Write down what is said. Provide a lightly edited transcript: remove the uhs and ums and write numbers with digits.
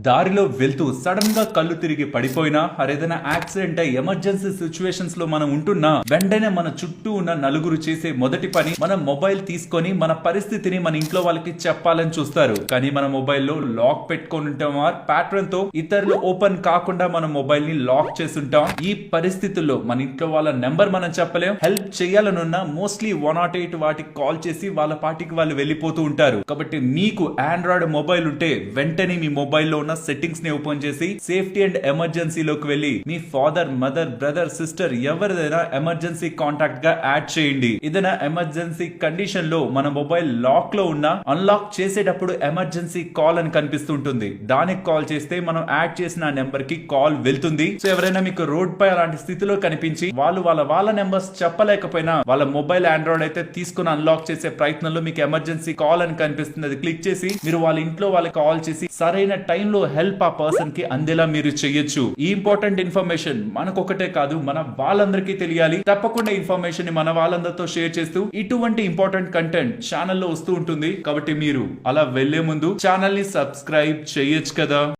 దారిలో వెళ్తూ సడన్ గా కళ్ళు తిరిగి పడిపోయినా ఏదైనా యాక్సిడెంట్ అయి ఎమర్జెన్సీ సిచ్యువేషన్స్ లో మనం ఉంటున్నా వెంటనే మన చుట్టూ ఉన్న నలుగురు చేసే మొదటి పని మన మొబైల్ తీసుకొని మన పరిస్థితిని మన ఇంట్లో వాళ్ళకి చెప్పాలని చూస్తారు. కానీ మన మొబైల్లో లాక్ పెట్టుకొని ఉంటాం, ప్యాటర్న్ తో ఇతరులు ఓపెన్ కాకుండా మన మొబైల్ ని లాక్ చేసి ఉంటాం. ఈ పరిస్థితుల్లో మన ఇంట్లో వాళ్ళ నెంబర్ మనం చెప్పలేం. హెల్ప్ చేయాలనున్నా మోస్ట్లీ 108 వాటికి కాల్ చేసి వాళ్ళ పార్టీకి వాళ్ళు వెళ్ళిపోతూ ఉంటారు. కాబట్టి మీకు ఆండ్రాయిడ్ మొబైల్ ఉంటే వెంటనే మీ మొబైల్లో ఉన్న సెట్టింగ్స్ ని ఓపెన్ చేసి సేఫ్టీ అండ్ ఎమర్జెన్సీలోకి వెళ్ళి మీ ఫాదర్, మదర్, బ్రదర్, సిస్టర్ ఎవరిదైనా ఎమర్జెన్సీ కాంటాక్ట్ గా యాడ్ చేయండి. ఏదైనా ఎమర్జెన్సీ కండిషన్ లో మన మొబైల్ లాక్ లో ఉన్న అన్లాక్ చేసేటప్పుడు ఎమర్జెన్సీ కాల్ అని కనిపిస్తుంటుంది. దానికి కాల్ చేస్తే మనం యాడ్ చేసిన నెంబర్ కి కాల్ వెళ్తుంది. సో ఎవరైనా మీకు రోడ్ పై అలాంటి స్థితిలో కనిపించి వాళ్ళ నెంబర్స్ చెప్పలేకపోయినా వాళ్ళ మొబైల్ ఆండ్రాయిడ్ అయితే తీసుకుని అన్లాక్ చేసే ప్రయత్నంలో మీకు ఎమర్జెన్సీ కాల్ అని కనిపిస్తుంది. అది క్లిక్ చేసి మీరు వాళ్ళ ఇంట్లో వాళ్ళకి కాల్ చేసి సరైన టైంలో హెల్ప్ ఆ పర్సన్ కి అందేలా మీరు చేయొచ్చు. ఈ ఇంపార్టెంట్ ఇన్ఫర్మేషన్ మనకొకటే కాదు, మన వాళ్ళందరికీ తెలియాలి. తప్పకుండా ఇన్ఫర్మేషన్ ని మన వాళ్ళందరితో షేర్ చేస్తూ ఇటువంటి ఇంపార్టెంట్ కంటెంట్ ఛానల్లో వస్తూ ఉంటుంది. కాబట్టి మీరు అలా వెళ్లే ముందు ఛానల్ ని సబ్స్క్రైబ్ చేయొచ్చు కదా.